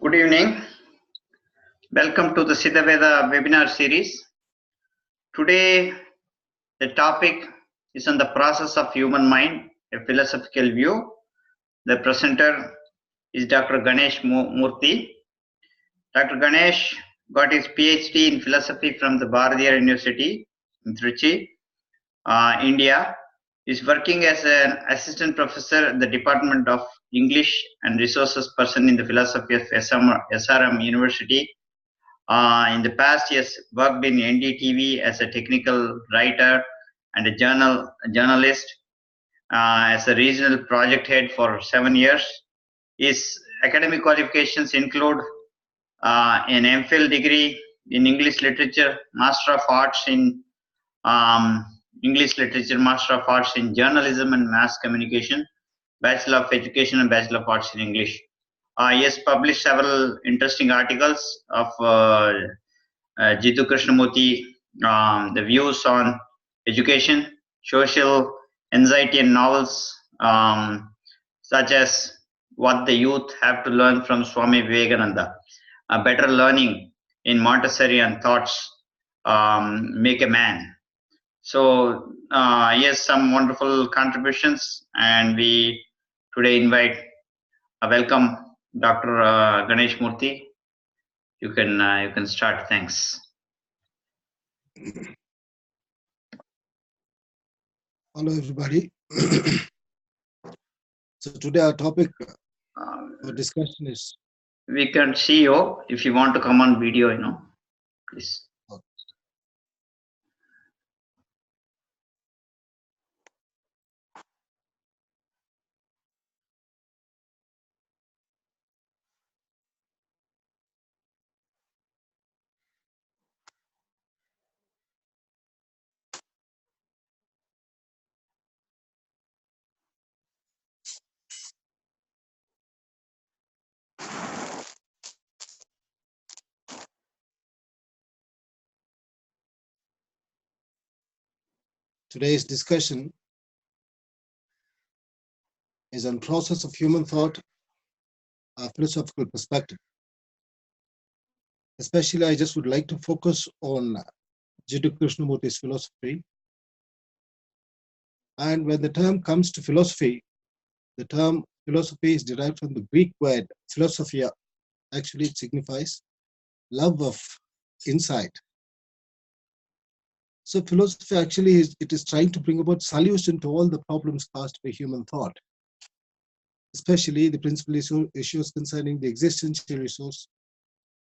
Good evening. Welcome to the Siddha-Vetha Webinar Series. Today, the topic is on the process of human mind, a philosophical view. The presenter is Dr. Ganesh Murthi. Dr. Ganesh got his PhD in philosophy from the Bharatiya University in Trichy, India. Is working as an assistant professor at the Department of English and Resources person in the philosophy of SRM University. In the past, he has worked in NDTV as a technical writer and a journalist, as a regional project head for 7 years. His academic qualifications include an MPhil degree in English Literature, Master of Arts in English Literature, Master of Arts in Journalism and Mass Communication, Bachelor of Education and Bachelor of Arts in English. He has published several interesting articles of Jiddu Krishnamurti, the views on education, social anxiety, and novels such as What the Youth Have to Learn from Swami Vivekananda, Better Learning in Montessori and Thoughts Make a Man. So yes, some wonderful contributions, and we today invite welcome Dr. Ganesh Murthi. You can start. Thanks. Hello, everybody. So today our topic for discussion is. We can see you if you want to come on video. Please. Today's discussion is on process of human thought, a philosophical perspective. Especially, I just would like to focus on Jiddu Krishnamurti's philosophy. And when the term comes to philosophy, the term philosophy is derived from the Greek word philosophia. Actually, it signifies love of insight. So philosophy actually is trying to bring about solution to all the problems caused by human thought, especially the principal issues concerning the existential resource,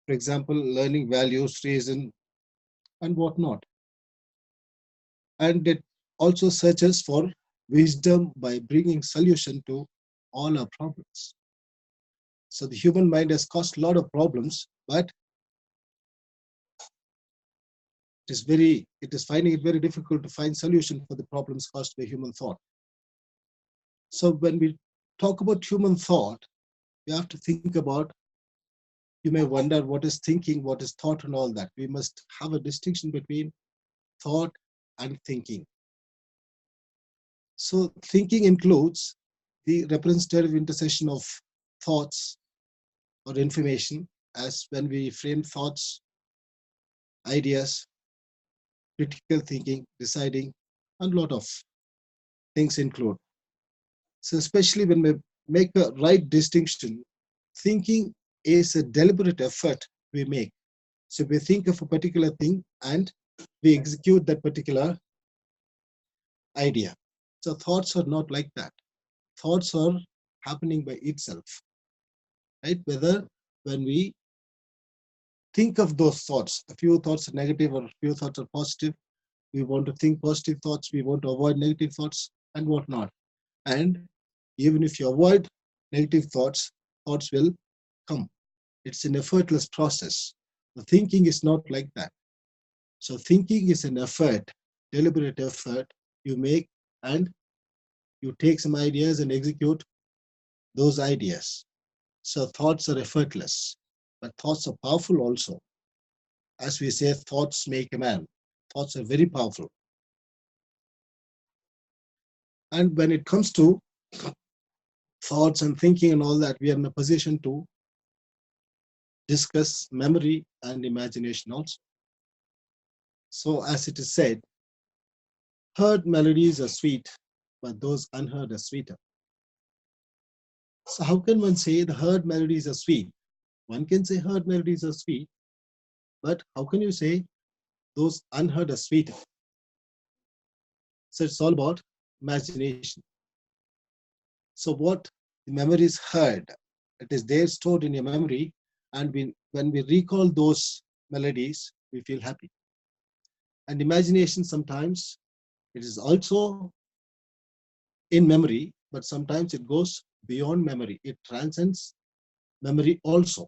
for example, learning, values, reason, and whatnot. And it also searches for wisdom by bringing solution to all our problems. So the human mind has caused a lot of problems, but it is finding it very difficult to find solution for the problems caused by human thought. So when we talk about human thought, you have to think about, you may wonder what is thinking, what is thought, and all that. We must have a distinction between thought and thinking. So thinking includes the representative intersection of thoughts or information, as when we frame thoughts, ideas, critical thinking, deciding, and a lot of things include. So especially when we make a right distinction, thinking is a deliberate effort we make. So we think of a particular thing and we execute that particular idea. So thoughts are not like that. Thoughts are happening by itself, right? Whether when we think of those thoughts, a few thoughts are negative or a few thoughts are positive, we want to think positive thoughts, we want to avoid negative thoughts and whatnot. And even if you avoid negative thoughts, thoughts will come. It's an effortless process. The thinking is not like that. So thinking is an effort, deliberate effort you make, and you take some ideas and execute those ideas. So thoughts are effortless, but thoughts are powerful also. As we say, thoughts make a man. Thoughts are very powerful. And when it comes to thoughts and thinking and all that, we are in a position to discuss memory and imagination also. So as it is said, heard melodies are sweet, but those unheard are sweeter. So how can one say the heard melodies are sweet? One can say heard melodies are sweet, but how can you say those unheard are sweeter? So it's all about imagination. So what the memory is heard, it is there stored in your memory, and when we recall those melodies, we feel happy. And imagination sometimes it is also in memory, but sometimes it goes beyond memory. It transcends memory also.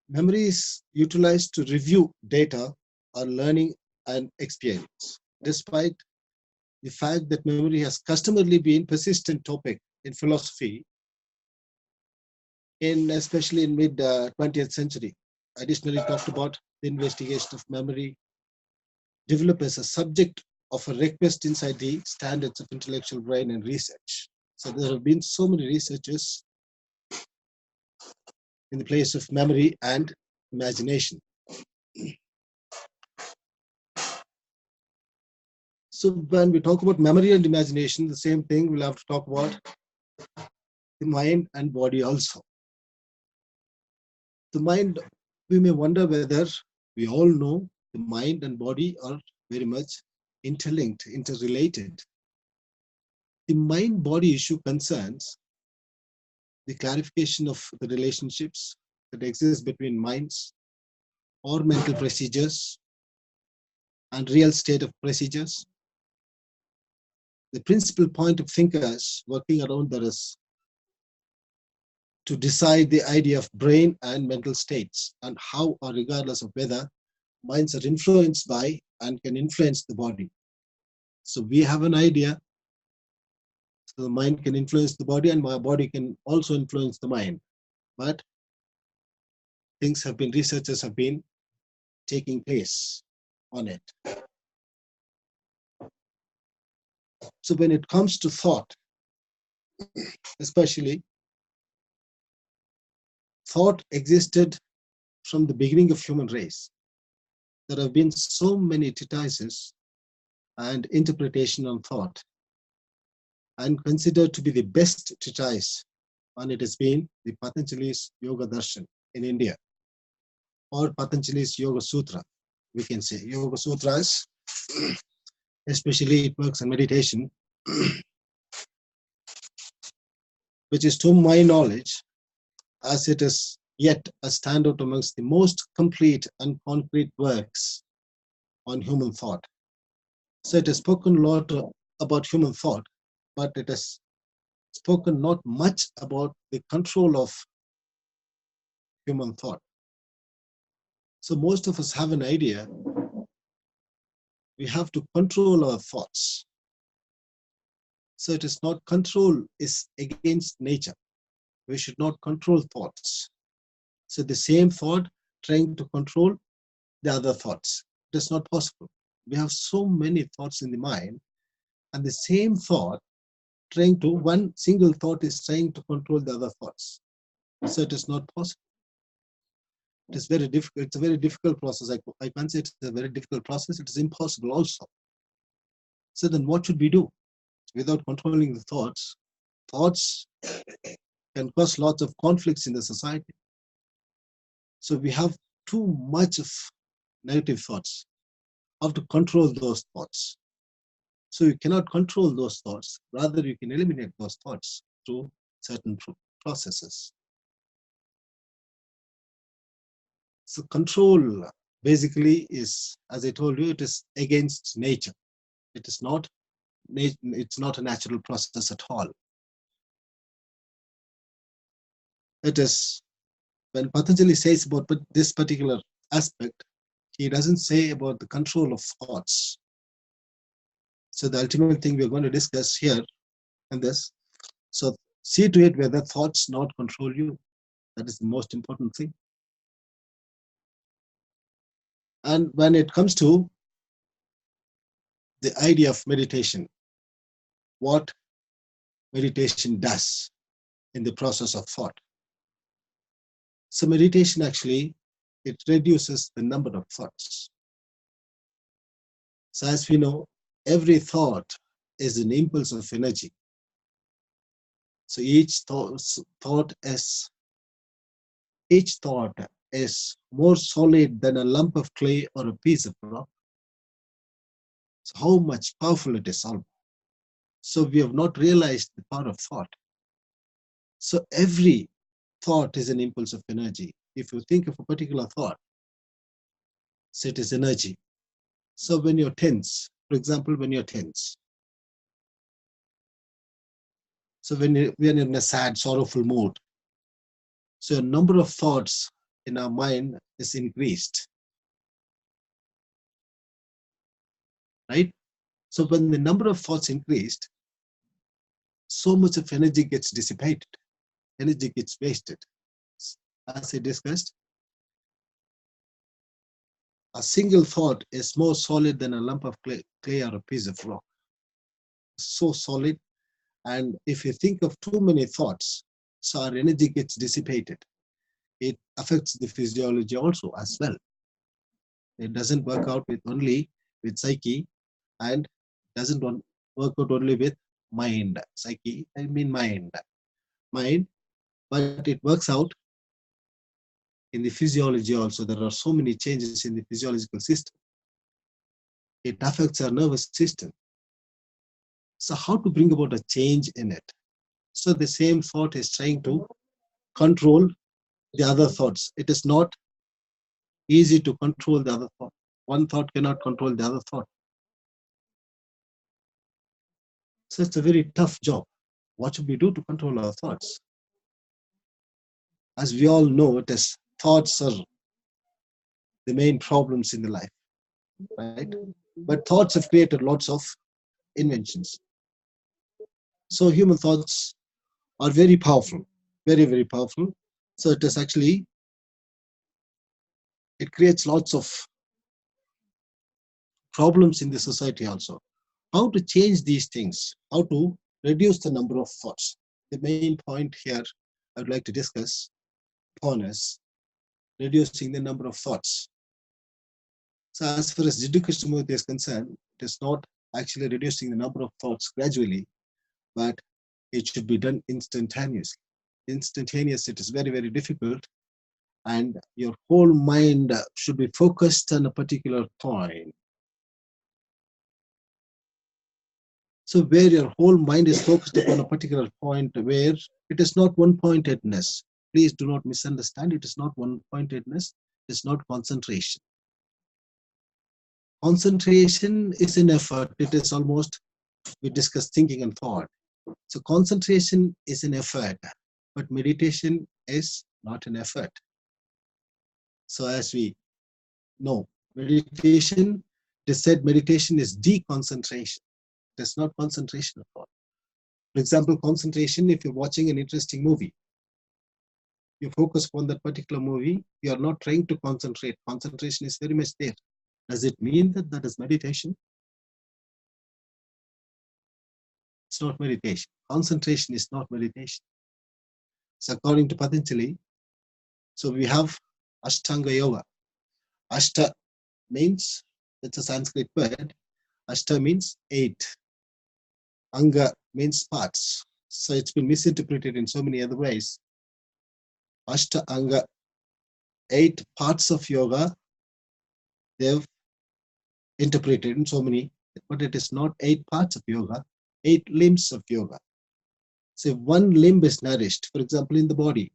Memory is utilized to review data or learning and experience. Despite the fact that memory has customarily been persistent topic in philosophy, especially in mid 20th century. Additionally, talked about the investigation of memory developed as a subject of a request inside the standards of intellectual brain and research. So there have been so many researchers in the place of memory and imagination. So when we talk about memory and imagination, the same thing, we'll have to talk about the mind and body also. The mind, we may wonder whether we all know the mind and body are very much interlinked, interrelated. The mind-body issue concerns the clarification of the relationships that exist between minds or mental procedures and real state of procedures. The principal point of thinkers working around that is to decide the idea of brain and mental states and how or regardless of whether minds are influenced by and can influence the body. So we have an idea, so the mind can influence the body and my body can also influence the mind. But researchers have been taking place on it. So when it comes to thought, especially, thought existed from the beginning of human race. There have been so many treatises and interpretation on thought, and considered to be the best treatise on it has been the Patanjali's Yoga Darshan in India, or Patanjali's Yoga Sutra, we can say. Yoga Sutras, especially it works on meditation, which is to my knowledge, as it is yet a standout amongst the most complete and concrete works on human thought. So it has spoken a lot about human thought, but it has spoken not much about the control of human thought. So most of us have an idea we have to control our thoughts. So it is not control is against nature. We should not control thoughts. So the same thought trying to control the other thoughts. It is not possible. We have so many thoughts in the mind, and the same thought one single thought is trying to control the other thoughts. So it is not possible. It is very difficult. It's a very difficult process. I can't say it's a very difficult process. It is impossible also. So then what should we do? Without controlling the thoughts can cause lots of conflicts in the society. So we have too much of negative thoughts. How to control those thoughts? So you cannot control those thoughts. Rather, you can eliminate those thoughts through certain processes. So control basically is, as I told you, it is against nature. It is not. It's not a natural process at all. It is when Patanjali says about this particular aspect, he doesn't say about the control of thoughts. So the ultimate thing we're going to discuss here in this. So see to it whether thoughts not control you. That is the most important thing. And when it comes to the idea of meditation, what meditation does in the process of thought. So meditation actually, it reduces the number of thoughts. So as we know, every thought is an impulse of energy. So each thought is more solid than a lump of clay or a piece of rock. So how much powerful it is all. So we have not realized the power of thought. So every thought is an impulse of energy. If you think of a particular thought, so it is energy. So when you're tense, for example, when you're tense, so when you're in a sad, sorrowful mood, so a number of thoughts in our mind is increased, right? So when the number of thoughts increased, so much of energy gets dissipated, energy gets wasted. As I discussed, a single thought is more solid than a lump of clay or a piece of rock. So solid. And if you think of too many thoughts, so our energy gets dissipated. It affects the physiology also as well. It doesn't work out only with psyche, and doesn't work out only with mind. Psyche, I mean mind, but it works out in the physiology also. There are so many changes in the physiological system. It affects our nervous system. So how to bring about a change in it? So the same thought is trying to control the other thoughts. It is not easy to control the other thought. One thought cannot control the other thought. So it's a very tough job. What should we do to control our thoughts? As we all know, it is thoughts are the main problems in the life, right? But thoughts have created lots of inventions. So human thoughts are very powerful, very, very powerful. So it is actually, it creates lots of problems in the society also. How to change these things, how to reduce the number of thoughts. The main point here I would like to discuss upon is reducing the number of thoughts. So as far as Siddha Murthi is concerned, it is not actually reducing the number of thoughts gradually, but it should be done instantaneously. Instantaneous, it is very, very difficult, and your whole mind should be focused on a particular point. So where your whole mind is focused upon a particular point, where it is not one-pointedness. Please do not misunderstand. It is not one-pointedness. It is not concentration. Concentration is an effort. It is almost, we discuss thinking and thought. So concentration is an effort, but meditation is not an effort. So as we know, meditation, it is said meditation is deconcentration. It is not concentration at all. For example, concentration, if you're watching an interesting movie, you focus on that particular movie, you are not trying to concentrate. Concentration is very much there. Does it mean that that is meditation? It's not meditation. Concentration is not meditation. So according to Patanjali, so we have Ashtanga Yoga. Ashta means, it's a Sanskrit word. Ashta means 8. Anga means parts. So it's been misinterpreted in so many other ways. Ashta Anga, 8 parts of yoga, they've interpreted in so many, but it is not 8 parts of yoga, 8 limbs of yoga. So if one limb is nourished, for example, in the body,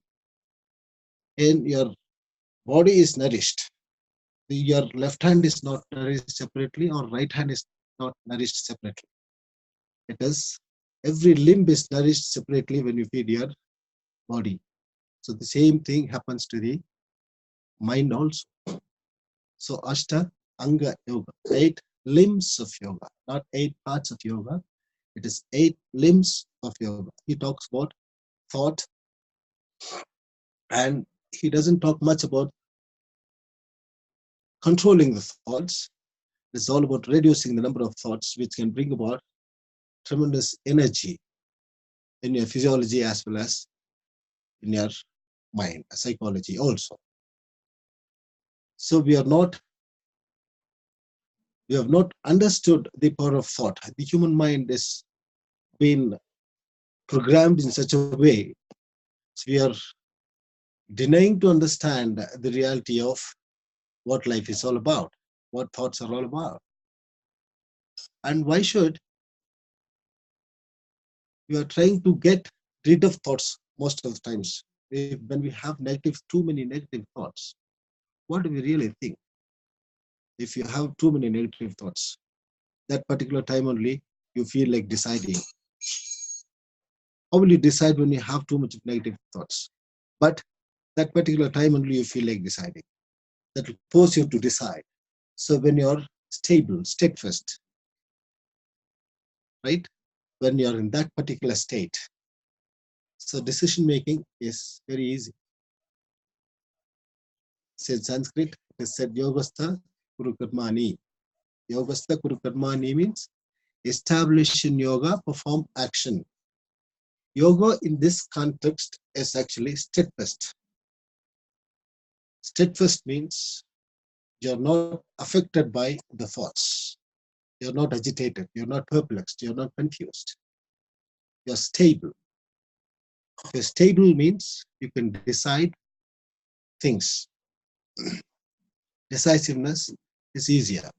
and your body is nourished, your left hand is not nourished separately, or right hand is not nourished separately. It is, every limb is nourished separately when you feed your body. So the same thing happens to the mind also. So Ashta Anga Yoga, 8 limbs of yoga, not 8 parts of yoga. It is 8 limbs of yoga. He talks about thought, and he doesn't talk much about controlling the thoughts. It's all about reducing the number of thoughts, which can bring about tremendous energy in your physiology as well as in your mind, psychology also. So we have not understood the power of thought. The human mind is been programmed in such a way, so we are denying to understand the reality of what life is all about, what thoughts are all about. And why should we are trying to get rid of thoughts most of the times? When we have too many negative thoughts, what do we really think? If you have too many negative thoughts, that particular time only you feel like deciding. How will you decide when you have too much of negative thoughts? But that particular time only you feel like deciding. That will force you to decide. So when you're stable, steadfast, right? When you're in that particular state, so decision making is very easy. Said Sanskrit, it is said Yogastha Kurukarmani. Yogastha Kurukarmani means establish in yoga, perform action. Yoga in this context is actually steadfast. Steadfast means you're not affected by the thoughts. You're not agitated. You're not perplexed. You're not confused. You're stable. If you're stable means you can decide things. Decisiveness is easier.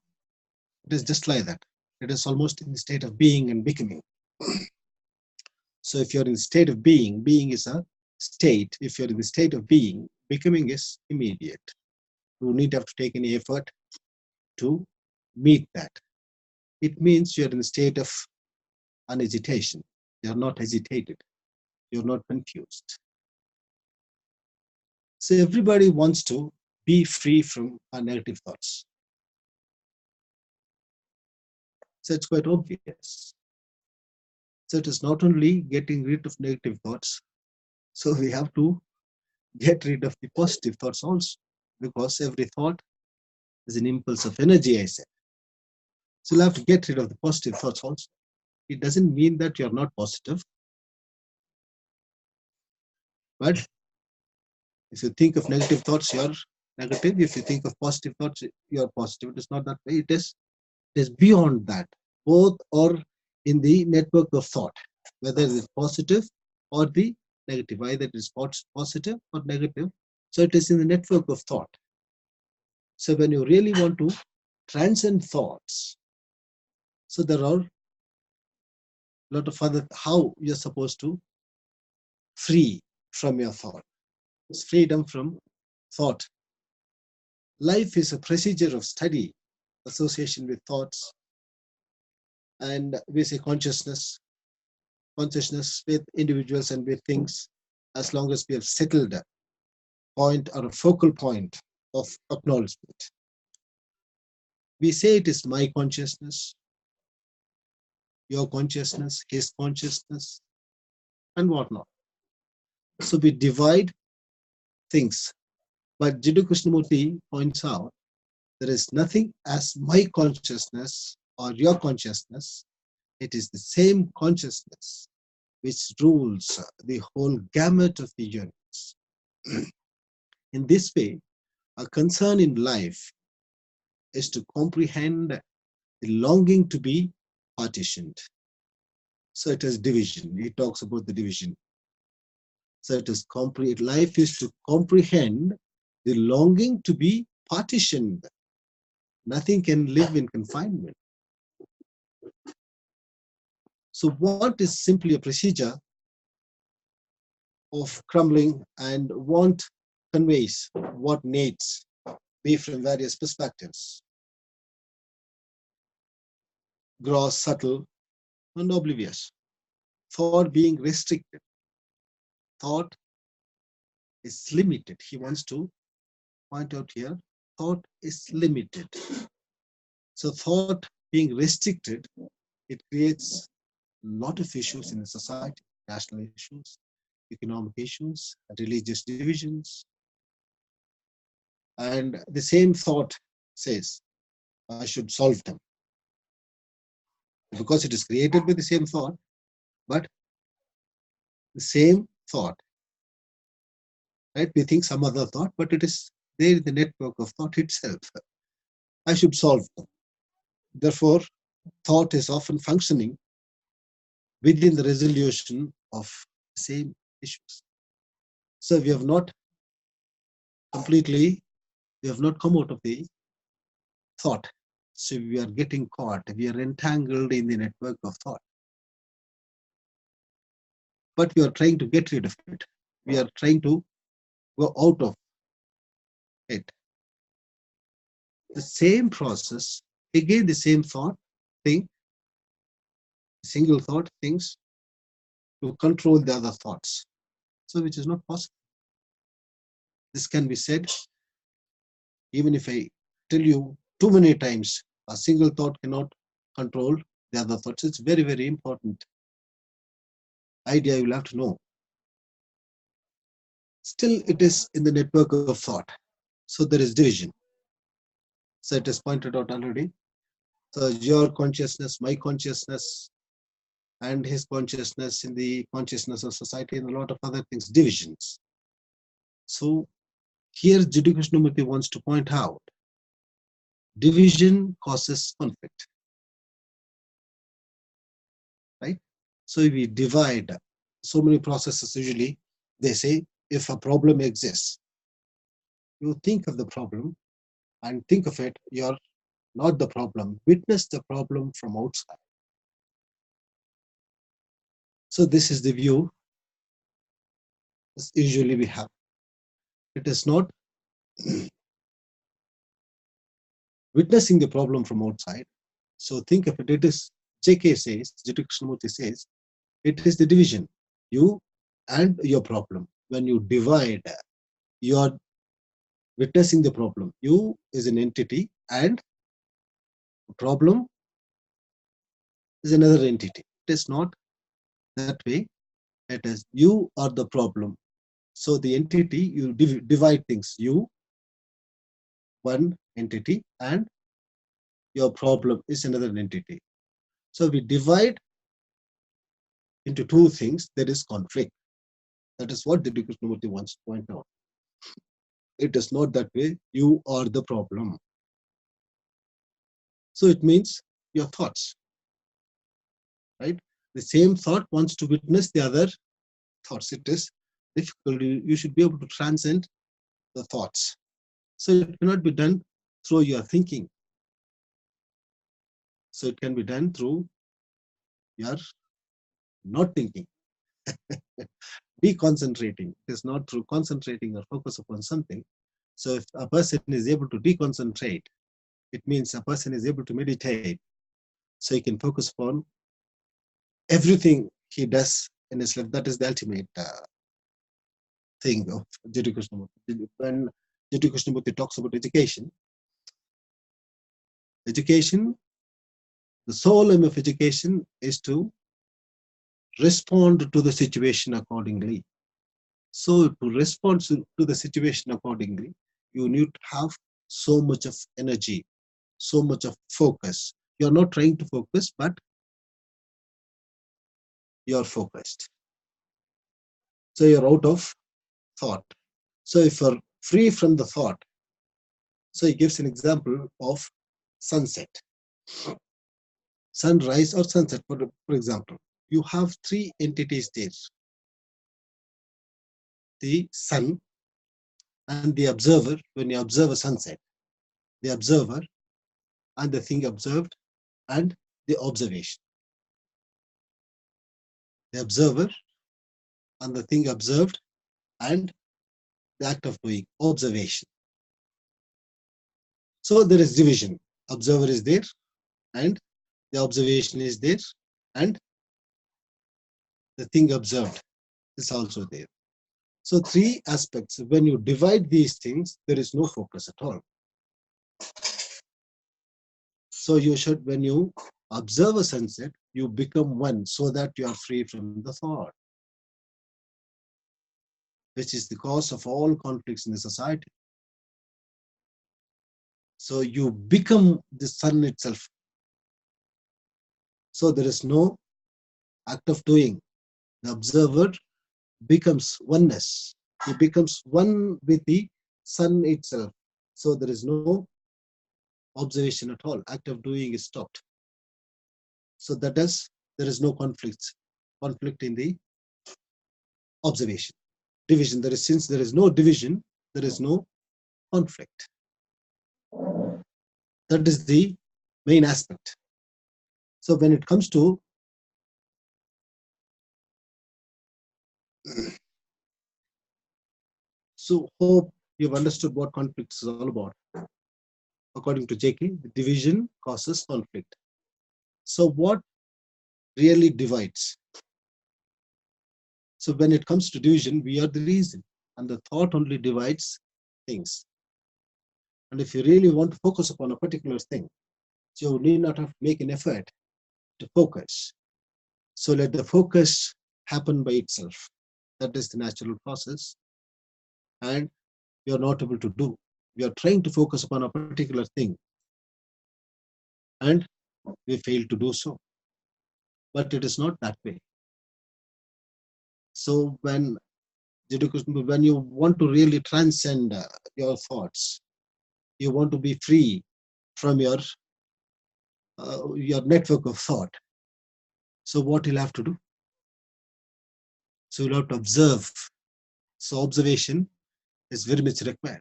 It is just like that. It is almost in the state of being and becoming. So if you're in the state of being, being is a state. If you're in the state of being, becoming is immediate. You need to have to take any effort to meet that. It means you're in a state of unagitation. You're not agitated. You're not confused. So everybody wants to be free from our negative thoughts. So it's quite obvious. So it is not only getting rid of negative thoughts, so we have to get rid of the positive thoughts also, because every thought is an impulse of energy, I said. So you'll have to get rid of the positive thoughts also. It doesn't mean that you're not positive, but if you think of negative thoughts, you're negative. If you think of positive thoughts, you're positive. It is not that way. It is beyond that. Both are in the network of thought, whether it is positive or the negative. Either it is positive or negative. So it is in the network of thought. So when you really want to transcend thoughts, so there are a lot of other how you're supposed to free from your thought. It's freedom from thought. Life is a procedure of study, association with thoughts, and we say consciousness with individuals and with things, as long as we have settled a point or a focal point of acknowledgement. We say it is my consciousness, your consciousness, his consciousness, and whatnot. So we divide things. But Jiddu Krishnamurti points out there is nothing as my consciousness or your consciousness. It is the same consciousness which rules the whole gamut of the universe. In this way, our concern in life is to comprehend the longing to be partitioned. So it is division. He talks about the division. So it is life is to comprehend the longing to be partitioned. Nothing can live in confinement. So want is simply a procedure of crumbling, and want conveys what needs be from various perspectives. Gross, subtle, and oblivious. Thought being restricted. Thought is limited. He wants to point out here, thought is limited. So thought being restricted, it creates a lot of issues in the society, national issues, economic issues, religious divisions. And the same thought says, I should solve them. Because it is created with the same thought, but the same thought, right? We think some other thought, but it is there in the network of thought itself. I should solve them. Therefore, thought is often functioning within the resolution of the same issues. So we have not completely, we have not come out of the thought. So we are getting caught, we are entangled in the network of thought. But we are trying to get rid of it. We are trying to go out of it. The same process, again the same thought, think, single thought thinks to control the other thoughts. So which is not possible. This can be said, even if I tell you too many times, a single thought cannot control the other thoughts. It's very, very important idea you will have to know. Still, it is in the network of thought. So there is division. So it is pointed out already. So your consciousness, my consciousness, and his consciousness in the consciousness of society and a lot of other things, divisions. So here Jiddu Krishnamurti wants to point out, division causes conflict, right? So if we divide so many processes, usually they say, if a problem exists, you think of the problem and think of it, you're not the problem, witness the problem from outside. So this is the view usually we have. It is not witnessing the problem from outside. So think of it, it is, JK says, Jiddu Krishnamurti says, it is the division, you and your problem. When you divide, you are witnessing the problem. You is an entity and problem is another entity. It is not that way. It is you are the problem. So the entity, you divide things. You, one entity, and your problem is another entity. So we divide into two things. There is conflict. That is what Jiddu Krishnamurti wants to point out. It is not that way. You are the problem. So it means your thoughts, right? The same thought wants to witness the other thoughts. It is difficult. You should be able to transcend the thoughts. So it cannot be done through your thinking. So it can be done through your not thinking, deconcentrating. It is not through concentrating or focus upon something. So if a person is able to deconcentrate, it means a person is able to meditate. So he can focus upon everything he does in his life. That is the ultimate thing of Jiddu Krishnamurti. When Jiddu Krishnamurti talks about education, the sole aim of education is to respond to the situation accordingly. So to respond to the situation accordingly, you need to have so much of energy, so much of focus. You're not trying to focus, but you're focused. So you're out of thought. So if you're free from the thought, so he gives an example of sunset, sunrise or sunset, for example. You have three entities there. The sun and the observer, when you observe a sunset, the observer and the thing observed and the observation. The observer and the thing observed and the act of doing, observation. So there is division. Observer is there and the observation is there and the thing observed is also there. So three aspects. When you divide these things, there is no focus at all. So you should, when you observe a sunset, you become one so that you are free from the thought, which is the cause of all conflicts in the society. So you become the sun itself. So there is no act of doing. The observer becomes oneness. It becomes one with the sun itself. So there is no observation at all. Act of doing is stopped. So that is, there is no conflict in the observation. Division, there is, since there is no division, there is no conflict. That is the main aspect. So when it comes to so hope you've understood what conflict is all about. According to JK, the division causes conflict. So what really divides? So when it comes to division, we are the reason, and the thought only divides things. And if you really want to focus upon a particular thing, you need not have to make an effort to focus. So let the focus happen by itself. That is the natural process. And you're not able to do. We are trying to focus upon a particular thing, and we fail to do so. But it is not that way. So when you want to really transcend your thoughts, you want to be free from your network of thought. So what you'll have to do? So you'll have to observe. So observation is very much required.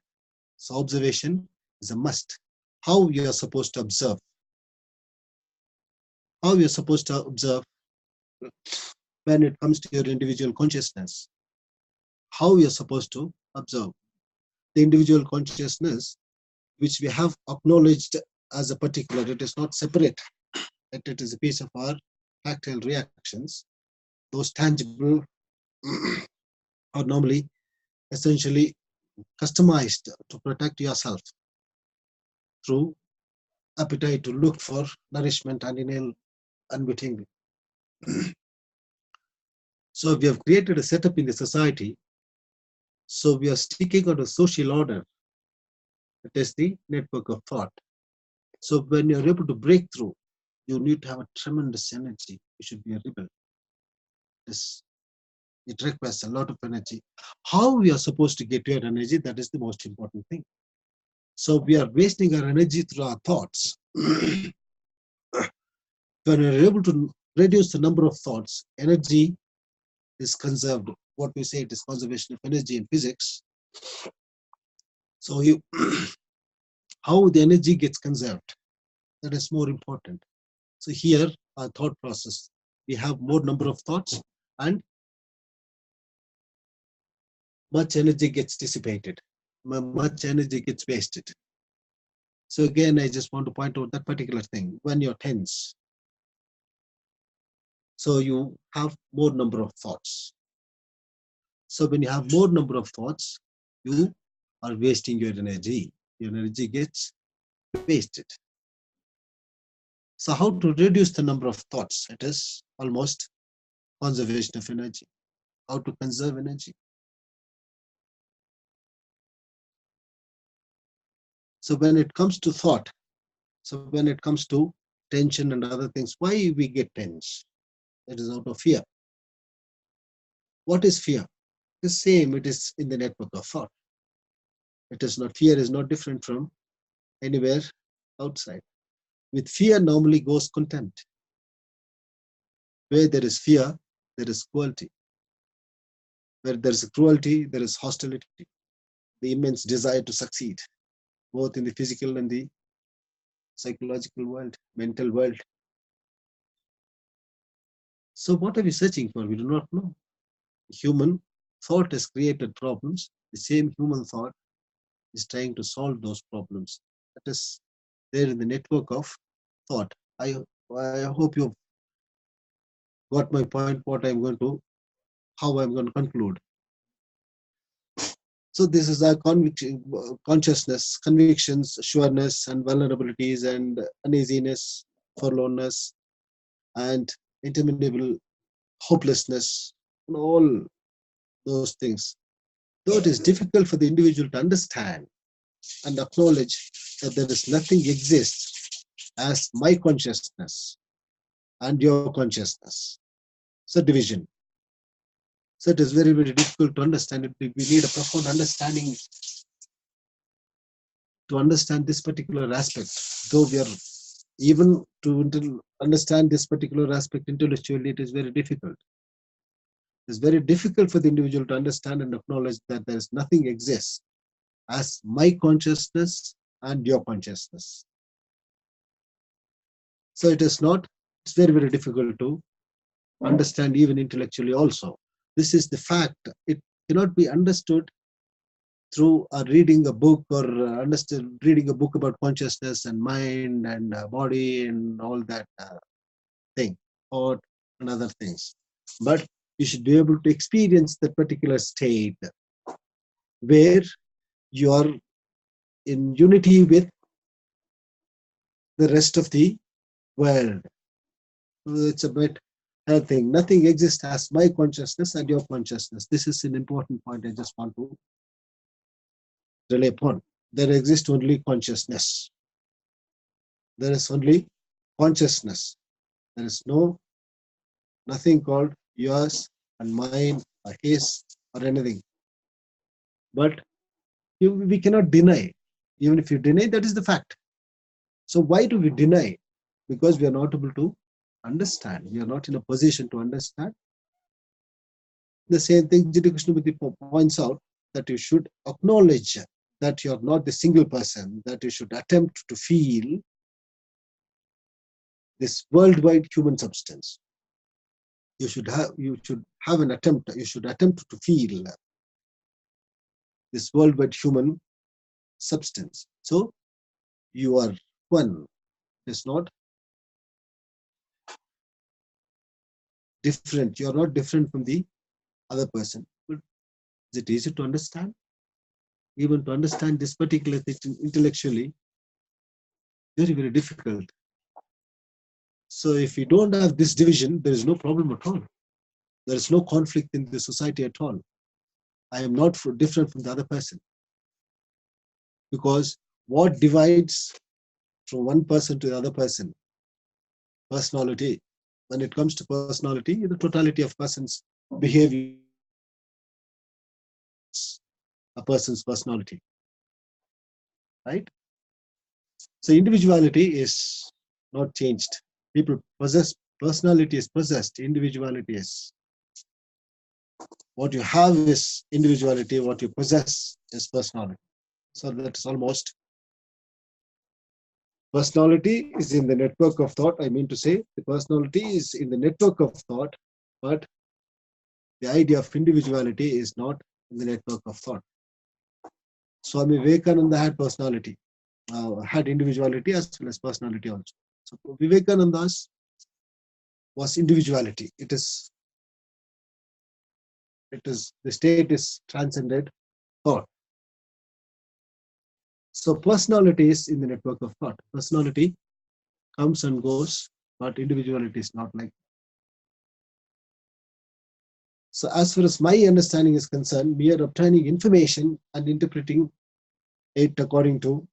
So observation is a must. How you are supposed to observe? How you are supposed to observe when it comes to your individual consciousness? How you are supposed to observe the individual consciousness, which we have acknowledged as a particular. It is not separate. It is a piece of our tactile reactions. Those tangible are normally essentially customized to protect yourself through appetite to look for nourishment and inhale unwittingly. So we have created a setup in the society. So we are sticking on a social order. It is the network of thought. So when you're able to break through, you need to have a tremendous energy. You should be a rebel. It requires a lot of energy. How we are supposed to get your energy, that is the most important thing. So we are wasting our energy through our thoughts. When we're able to reduce the number of thoughts, energy is conserved. What we say, it is conservation of energy in physics. So how the energy gets conserved, that is more important. So here, our thought process, we have more number of thoughts and much energy gets dissipated, much energy gets wasted. So again, I just want to point out that particular thing. When you're tense, so you have more number of thoughts. So when you have more number of thoughts, you are wasting your energy. Your energy gets wasted. So how to reduce the number of thoughts? It is almost conservation of energy. How to conserve energy? So when it comes to thought, so when it comes to tension and other things, why we get tense? It is out of fear. What is fear? The same, it is in the network of thought. It is not, fear is not different from anywhere outside. With fear normally goes contempt. Where there is fear, there is cruelty. Where there is cruelty, there is hostility. The immense desire to succeed, both in the physical and the psychological world, mental world. So what are we searching for? We do not know. Human thought has created problems. The same human thought is trying to solve those problems. That is there in the network of thought. I hope you've got my point, how I'm going to conclude. So this is our consciousness, convictions, sureness, and vulnerabilities, and uneasiness, forlornness, and interminable hopelessness, and all those things. Though it is difficult for the individual to understand and acknowledge that there is nothing exists as my consciousness and your consciousness. So division. So it is very, very difficult to understand it. We need a profound understanding to understand this particular aspect. Though we are even to understand this particular aspect intellectually, it is very difficult. It's very difficult for the individual to understand and acknowledge that there is nothing exists as my consciousness and your consciousness. So it is not, it's very, very difficult to understand even intellectually also. This is the fact. It cannot be understood through reading a book or reading a book about consciousness and mind and body and all that thing or and other things. But you should be able to experience that particular state where you are in unity with the rest of the world. It's a bit thing. Nothing exists as my consciousness and your consciousness. This is an important point I just want to rely upon. There exists only consciousness. There is only consciousness. There is nothing called yours and mine or his or anything. But we cannot deny. Even if you deny, that is the fact. So why do we deny? Because we are not able to understand. We are not in a position to understand. The same thing Jiddu Krishnamurti points out, that you should acknowledge that you are not the single person, that you should attempt to feel this worldwide human substance. You should have an attempt, you should attempt to feel this worldwide human substance. So you are one. It's not different. You are not different from the other person. But is it easy to understand? Even to understand this particular thing intellectually, very, very difficult. So if you don't have this division, there is no problem at all. There is no conflict in the society at all. I am not different from the other person. Because what divides from one person to the other person? Personality. When it comes to personality, the totality of person's behavior, a person's personality, right? So individuality is not changed. People possess, personality is possessed, individuality is. What you have is individuality, what you possess is personality. So that's almost, personality is in the network of thought. I mean to say, the personality is in the network of thought, but the idea of individuality is not in the network of thought. Swami Vivekananda had personality, had individuality as well as personality also. So Vivekananda's was individuality. It is the state is transcended thought. So personality is in the network of thought. Personality comes and goes, but individuality is not like. So as far as my understanding is concerned, we are obtaining information and interpreting it according to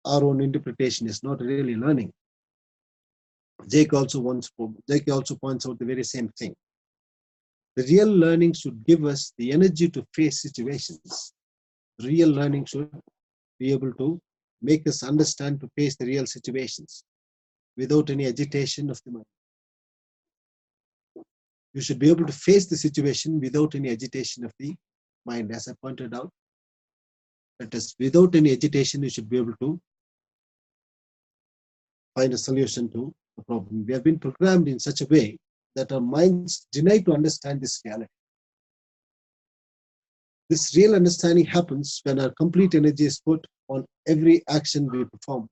our own interpretation. Is not really learning. Jake also points out the very same thing. The real learning should give us the energy to face situations. Real learning should be able to make us understand to face the real situations without any agitation of the mind. You should be able to face the situation without any agitation of the mind. As I pointed out, that is, without any agitation, you should be able to find a solution to the problem. We have been programmed in such a way that our minds deny to understand this reality. This real understanding happens when our complete energy is put on every action we perform.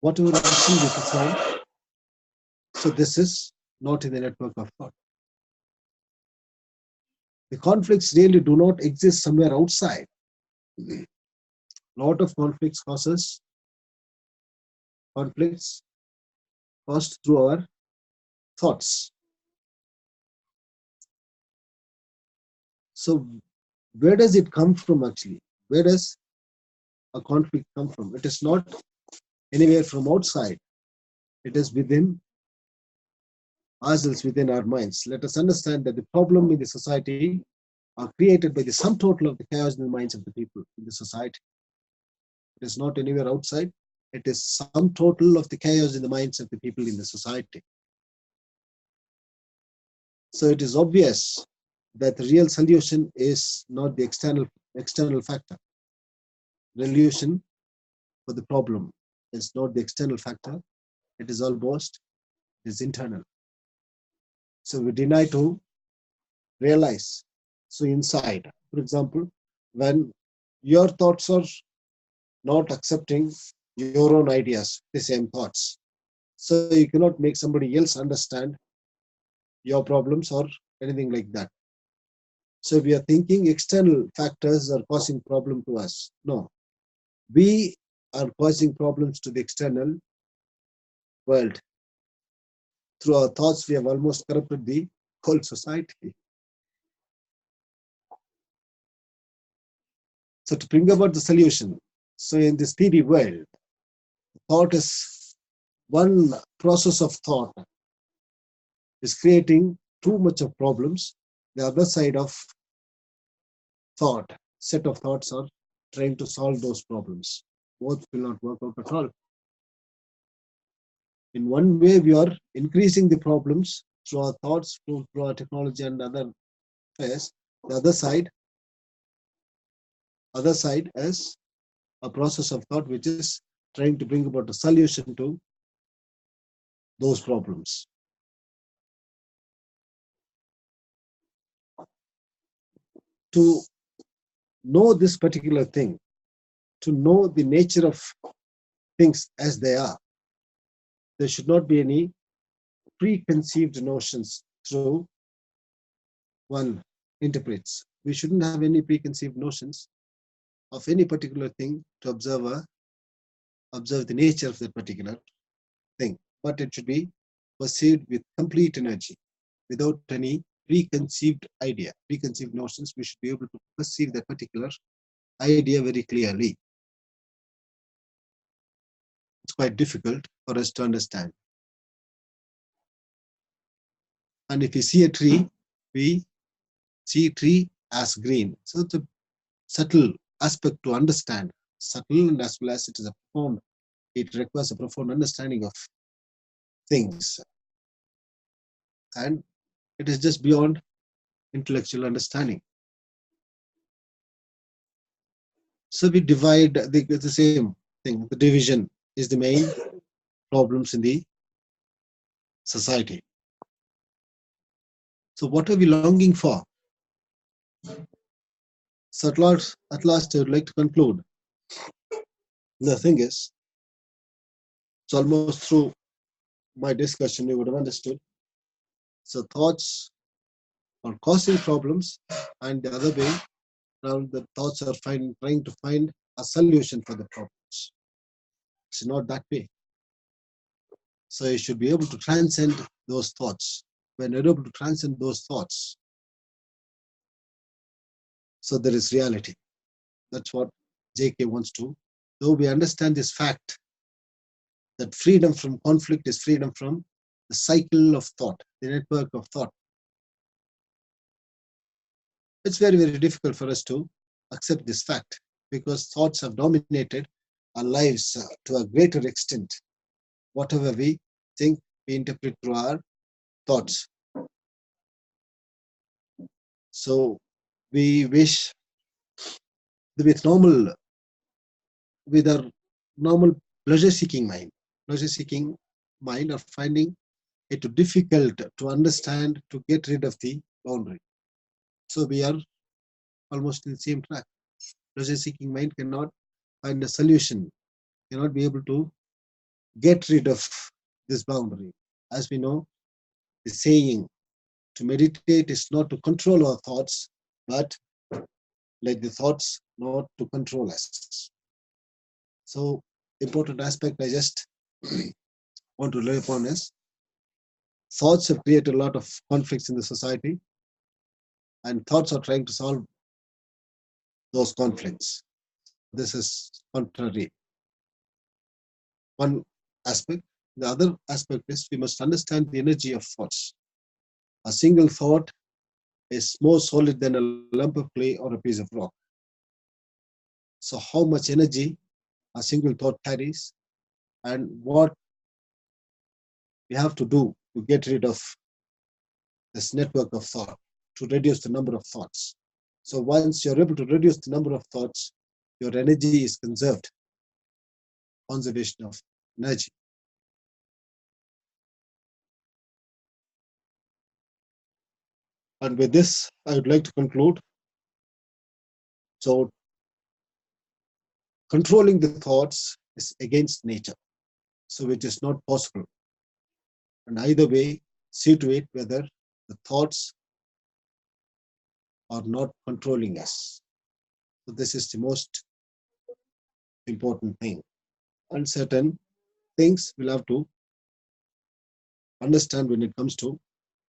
Whatever action we perform, so this is not in the network of thought. The conflicts really do not exist somewhere outside. A lot of conflicts caused through our thoughts. So where does it come from actually? Where does a conflict come from? It is not anywhere from outside. It is within ourselves within our minds. Let us understand that the problem in the society are created by the sum total of the chaos in the minds of the people in the society. It is not anywhere outside. It is sum total of the chaos in the minds of the people in the society. So it is obvious that the real solution is not the external factor. Resolution for the problem is not the external factor. It is internal. So we deny to realize. So inside, for example, when your thoughts are not accepting your own ideas, the same thoughts, so you cannot make somebody else understand your problems or anything like that. So we are thinking external factors are causing problem to us. No, we are causing problems to the external world. Through our thoughts, we have almost corrupted the whole society. So to bring about the solution, so in this 3D world, thought is one process of thought is creating too much of problems. The other side of thought, set of thoughts are trying to solve those problems. Both will not work out at all. In one way, we are increasing the problems through our thoughts, through our technology and other affairs. The other side is a process of thought which is trying to bring about a solution to those problems. To know this particular thing, to know the nature of things as they are, there should not be any preconceived notions through one interprets. We shouldn't have any preconceived notions of any particular thing to observe the nature of that particular thing, but it should be perceived with complete energy, without any preconceived idea, preconceived notions. We should be able to perceive that particular idea very clearly. It's quite difficult for us to understand. And if we see a tree, we see a tree as green. So it's a subtle aspect to understand, subtle, and as well as it is a profound, it requires a profound understanding of things. And it is just beyond intellectual understanding. So we divide the same thing. The division is the main problems in the society. So what are we longing for? So at last I would like to conclude. The thing is, it's almost through my discussion you would have understood. So thoughts are causing problems, and the other way around, the thoughts are trying to find a solution for the problems. It's not that way. So you should be able to transcend those thoughts. When you're able to transcend those thoughts, so there is reality. That's what JK wants to. Though we understand this fact that freedom from conflict is freedom from the cycle of thought, the network of thought. It's very, very difficult for us to accept this fact because thoughts have dominated our lives to a greater extent. Whatever we think, we interpret through our thoughts. So we wish with our normal pleasure-seeking mind are finding it difficult to understand, to get rid of the boundary. So we are almost in the same track. Pleasure-seeking mind cannot find a solution, cannot be able to get rid of this boundary. As we know, the saying to meditate is not to control our thoughts, but let the thoughts not to control us. So, important aspect I just want to lay upon is thoughts have created a lot of conflicts in the society, and thoughts are trying to solve those conflicts. This is contrary. One aspect. The other aspect is we must understand the energy of thoughts. A single thought is more solid than a lump of clay or a piece of rock. So how much energy a single thought carries, and what we have to do to get rid of this network of thought, to reduce the number of thoughts. So once you're able to reduce the number of thoughts, your energy is conserved. Conservation of energy. And with this, I would like to conclude. So controlling the thoughts is against nature, so it is not possible. And either way, see to it whether the thoughts are not controlling us. So this is the most important thing. And certain things we'll have to understand when it comes to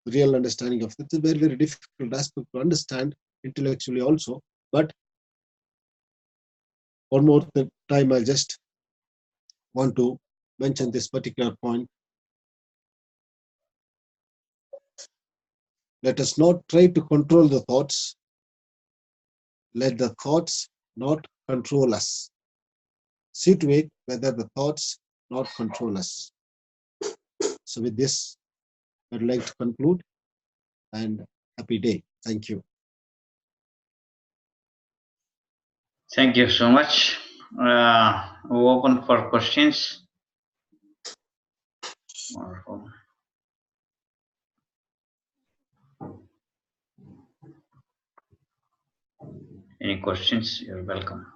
real understanding of it. It's a very, very difficult aspect to understand intellectually also. But one more time, I just want to mention this particular point. Let us not try to control the thoughts. Let the thoughts not control us. See to it whether the thoughts not control us. So with this, I'd like to conclude, and happy day. Thank you. Thank you so much. Open for questions. Wonderful. Any questions? You're welcome.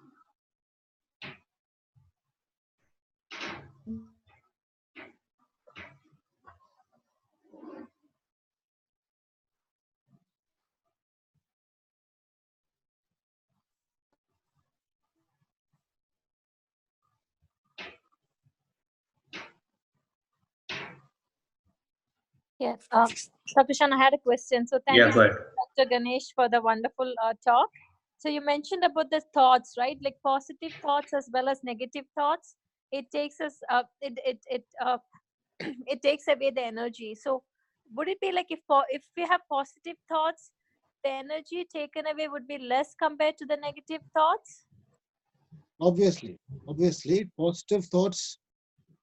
Yes. Dr. Shan, I had a question. So thank Yeah, you, go ahead. Dr. Ganesh, for the wonderful talk. So you mentioned about the thoughts, right? Like positive thoughts as well as negative thoughts. It takes us it takes away the energy. So would it be like if we have positive thoughts, the energy taken away would be less compared to the negative thoughts? Obviously, positive thoughts,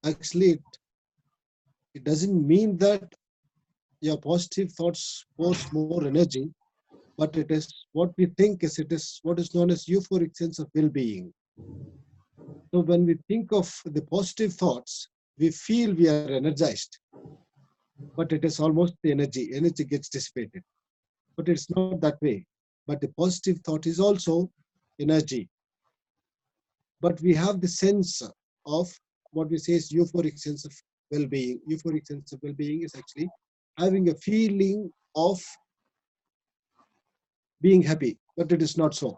actually, it doesn't mean that your positive thoughts force more energy, but it is what we think is, it is what is known as euphoric sense of well-being. So when we think of the positive thoughts, we feel we are energized, but it is almost the energy gets dissipated. But it's not that way. But the positive thought is also energy. But we have the sense of what we say is euphoric sense of well-being. Euphoric sense of well-being is actually having a feeling of being happy, but it is not so.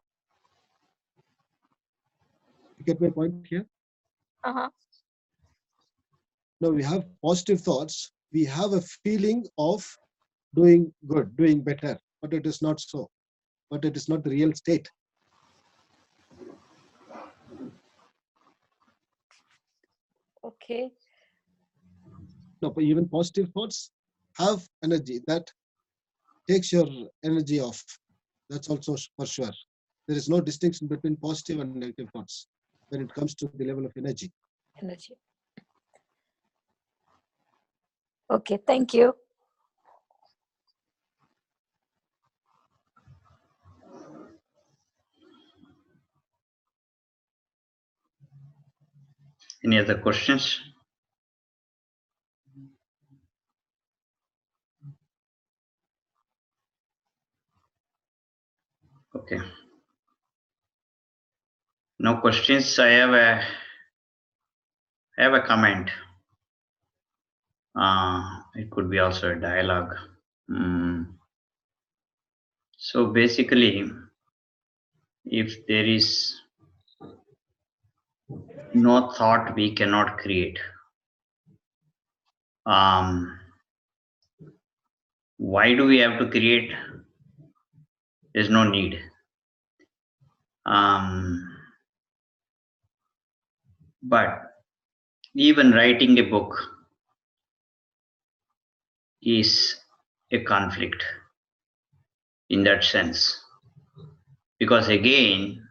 You get my point here? Uh-huh. Now we have positive thoughts. We have a feeling of doing good, doing better, but it is not so. But it is not the real state. Okay. No, but even positive thoughts have energy that takes your energy off. That's also for sure. There is no distinction between positive and negative thoughts when it comes to the level of energy. Energy. Okay, thank you. Any other questions? Okay. No questions. I have a comment. It could be also a dialogue. So basically, if there is no thought, we cannot create. Why do we have to create? There's no need. But even writing a book, is a conflict in that sense. Because again,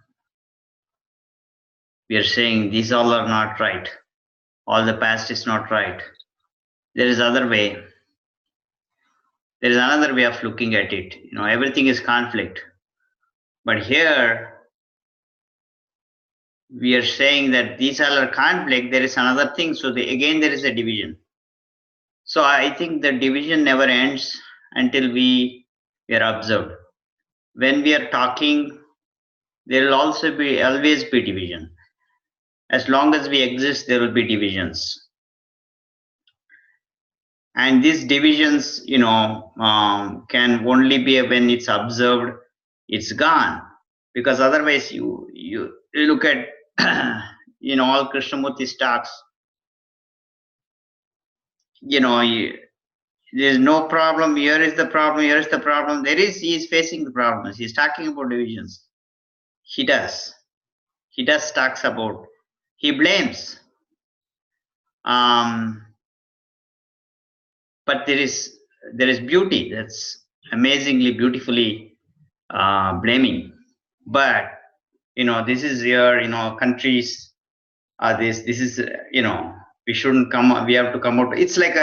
we are saying these all are not right. All the past is not right. There is other way. There is another way of looking at it. Everything is conflict. But here we are saying that these all are conflict. There is another thing. So again, there is a division. So I think the division never ends until we are observed. When we are talking, there will also always be division. As long as we exist, there will be divisions. And these divisions, can only be when it's observed, it's gone. Because otherwise, you look at, all Krishnamurti's talks, there's no problem. Here is the problem. Here is the problem. He is facing the problems. He's talking about divisions. He does talks about. He blames. But there is beauty. That's amazingly beautifully blaming. But this is here. Countries are this. This is we shouldn't come. We have to come out. It's like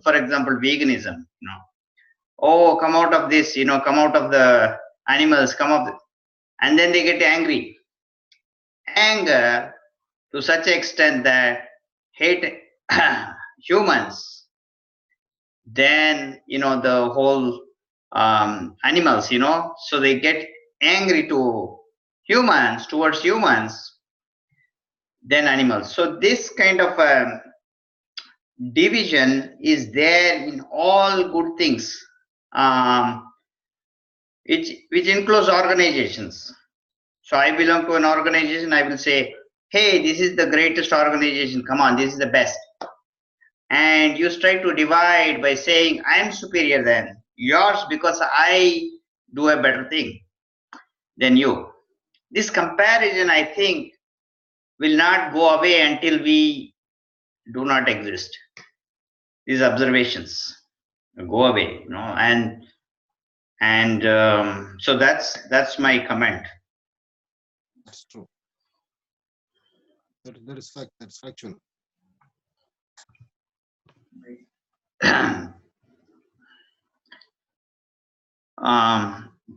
for example, veganism. Oh, come out of this. Come out of the animals. Come up, and then they get angry. Anger to such an extent that hate humans. Then the whole animals. So they get angry towards humans, then animals. So this kind of division is there in all good things, which includes organizations. So I belong to an organization. I will say, hey, this is the greatest organization. Come on, this is the best. And you try to divide by saying, I am superior than yours because I do a better thing than you. This comparison, I think, will not go away until we do not exist. These observations go away, and so that's my comment. That's true. That is fact. That's factual.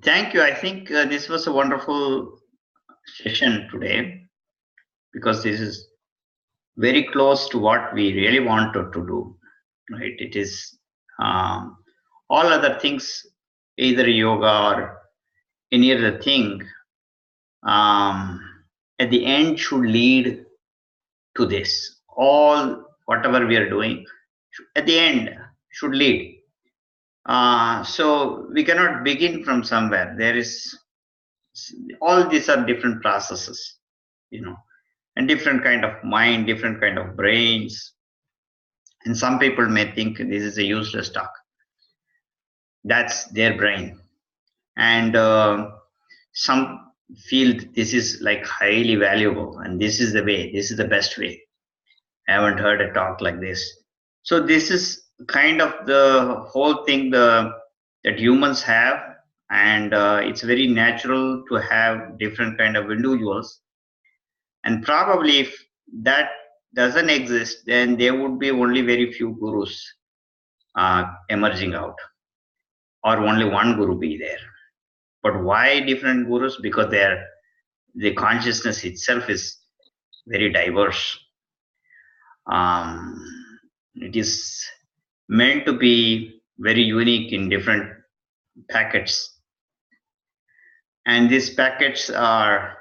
Thank you. I think this was a wonderful session today, because this is very close to what we really wanted to do, right? It is all other things, either yoga or any other thing, at the end should lead to this. All whatever we are doing at the end should lead. So we cannot begin from somewhere. There is, all these are different processes, and different kind of mind, different kind of brains. And some people may think this is a useless talk. That's their brain. And some feel this is like highly valuable, and this is the way, this is the best way. I haven't heard a talk like this. So this is kind of the whole thing that humans have, and it's very natural to have different kind of individuals. And probably if that doesn't exist, then there would be only very few gurus emerging out, or only one guru be there. But why different gurus? Because the consciousness itself is very diverse. It is meant to be very unique in different packets. And these packets are,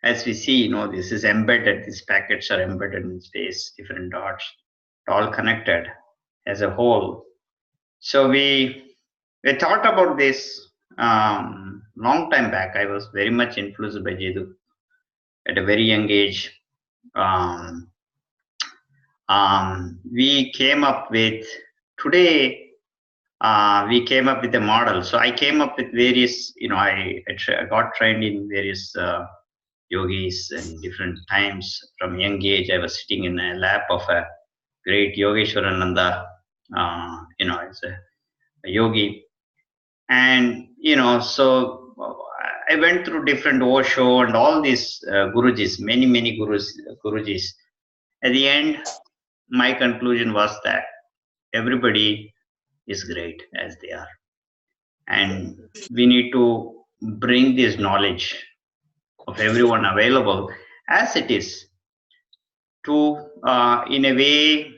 as we see, this is embedded. These packets are embedded in space, different dots, all connected as a whole. So we thought about this long time back. I was very much influenced by Jiddu at a very young age. We came up with, today, we came up with a model. So I came up with various, I got trained in various yogis and different times. From young age, I was sitting in a lap of a great Yogeshwarananda. It's a a yogi. And so I went through different Osho and all these Gurujis, many Gurujis. At the end, my conclusion was that everybody is great as they are, and we need to bring this knowledge of everyone available as it is to in a way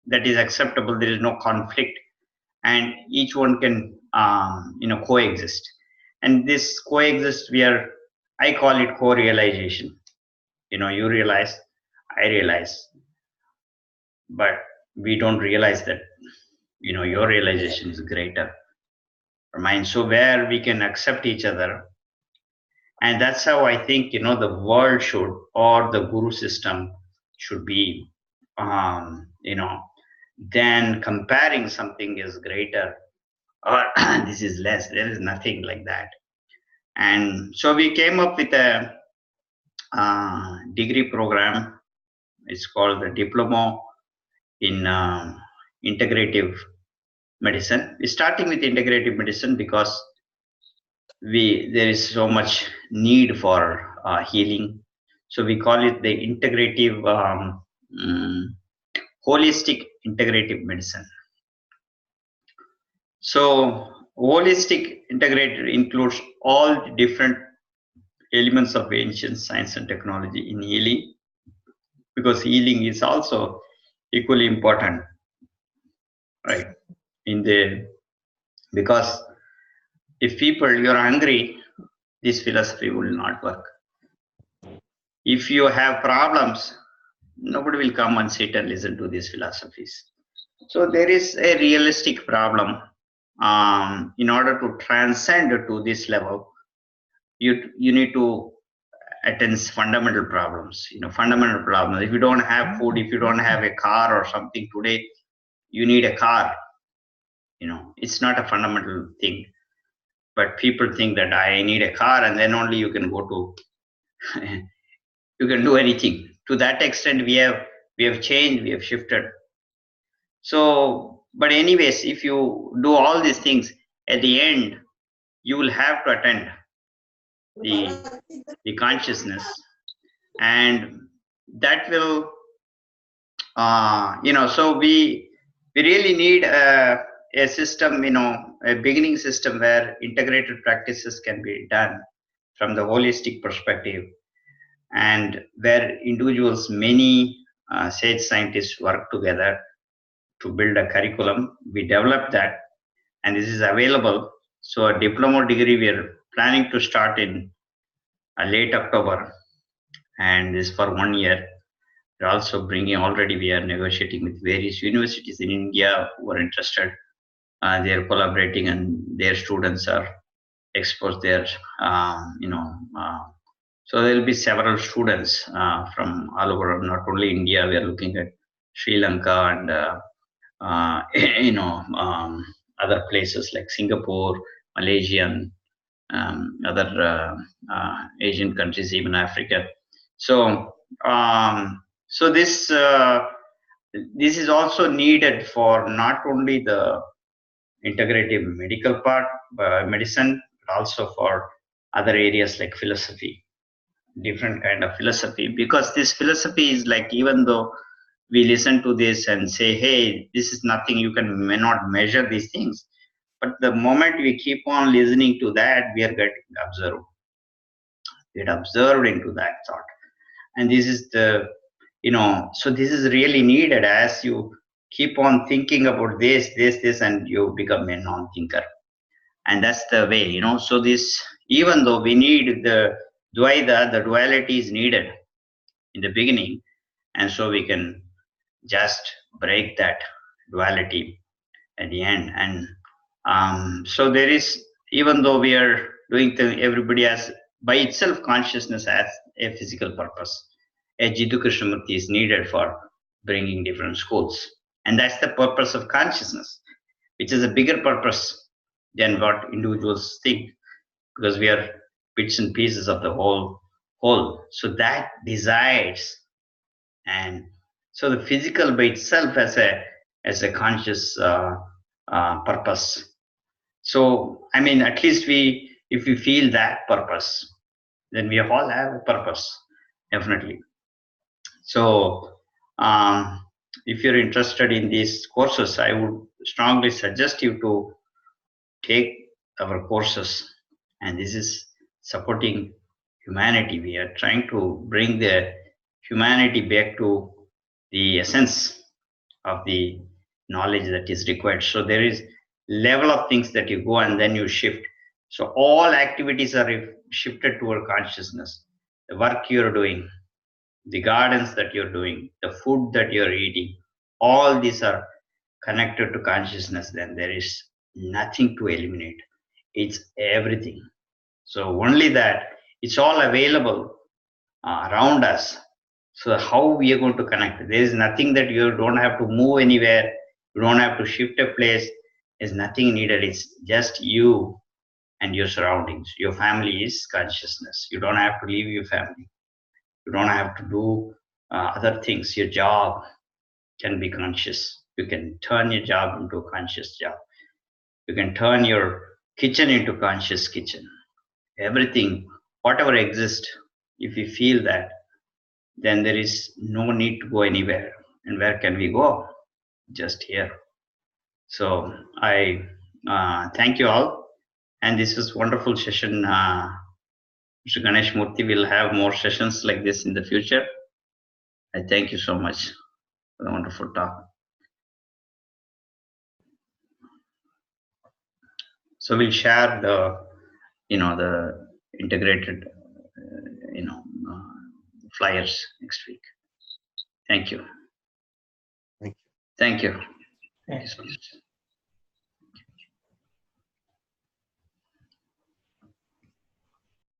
that is acceptable. There is no conflict, and each one can coexist. And this coexist, I call it co-realization. You realize, I realize, but we don't realize that your realization is greater or mine. So where we can accept each other, and that's how I think the world should, or the guru system should be. Then comparing something is greater or this is less. There is nothing like that. And so we came up with a degree program. It's called the Diploma in Integrative Medicine. We're starting with integrative medicine because there is so much need for healing. So we call it the integrative, holistic integrative medicine. So holistic integrated includes all the different elements of ancient science and technology in healing, because healing is also equally important, right? Because if you're hungry, this philosophy will not work. If you have problems, nobody will come and sit and listen to these philosophies. So there is a realistic problem. In order to transcend to this level, you need to attend fundamental problems. Fundamental problems. If you don't have food, if you don't have a car or something today, you need a car. It's not a fundamental thing. But people think that I need a car, and then only you can go to you can do anything. To that extent, we have changed, we have shifted. So, but anyways, if you do all these things, at the end, you will have to attend the consciousness, and that will, so we really need a system, a beginning system where integrated practices can be done from the holistic perspective, and where individuals, many sage scientists work together to build a curriculum. We developed that, and this is available. So a diploma degree we are planning to start in late October, and this for 1 year. We're also already we are negotiating with various universities in India who are interested. They are collaborating, and their students are exposed there. So there will be several students from all over, not only India. We are looking at Sri Lanka and other places like Singapore, Malaysia, and other Asian countries, even Africa. So this is also needed for not only the integrative medical part, medicine, but also for other areas like philosophy, different kind of philosophy. Because this philosophy is like, even though we listen to this and say, hey, this is nothing, may not measure these things, but the moment we keep on listening to that, we are getting observed. Get observed into that thought. And this is so this is really needed as you keep on thinking about this, and you become a non-thinker. And that's the way, so this, even though we need the Dvaita, the duality is needed in the beginning, and so we can just break that duality at the end. And so there is, even though we are doing everybody has by itself consciousness as a physical purpose. A Jiddu Krishnamurti is needed for bringing different schools. And that's the purpose of consciousness, which is a bigger purpose than what individuals think, because we are bits and pieces of the whole. So that decides. And so the physical by itself as a conscious purpose. So, I mean, at least if we feel that purpose, then we all have a purpose, definitely. So, if you're interested in these courses, I would strongly suggest you to take our courses. And this is supporting humanity. We are trying to bring the humanity back to the essence of the knowledge that is required. So there is level of things that you go and then you shift. So all activities are shifted toward consciousness. The work you're doing, the gardens that you're doing, the food that you're eating, all these are connected to consciousness. Then there is nothing to eliminate. It's everything. So only that, it's all available around us. So how we are going to connect? There is nothing that you don't have to move anywhere. You don't have to shift a place. There's nothing needed. It's just you and your surroundings. Your family is consciousness. You don't have to leave your family. You don't have to do other things. Your job can be conscious. You can turn your job into a conscious job. You can turn your kitchen into conscious kitchen. Everything, whatever exists, if we feel that, then there is no need to go anywhere. And where can we go? Just here. So I thank you all. And this was wonderful session. Mr. Ganesh Murthi will have more sessions like this in the future. I thank you so much for the wonderful talk. So we'll share the, the integrated, flyers next week. Thank you. Thank you. Thank you. Thank you so much.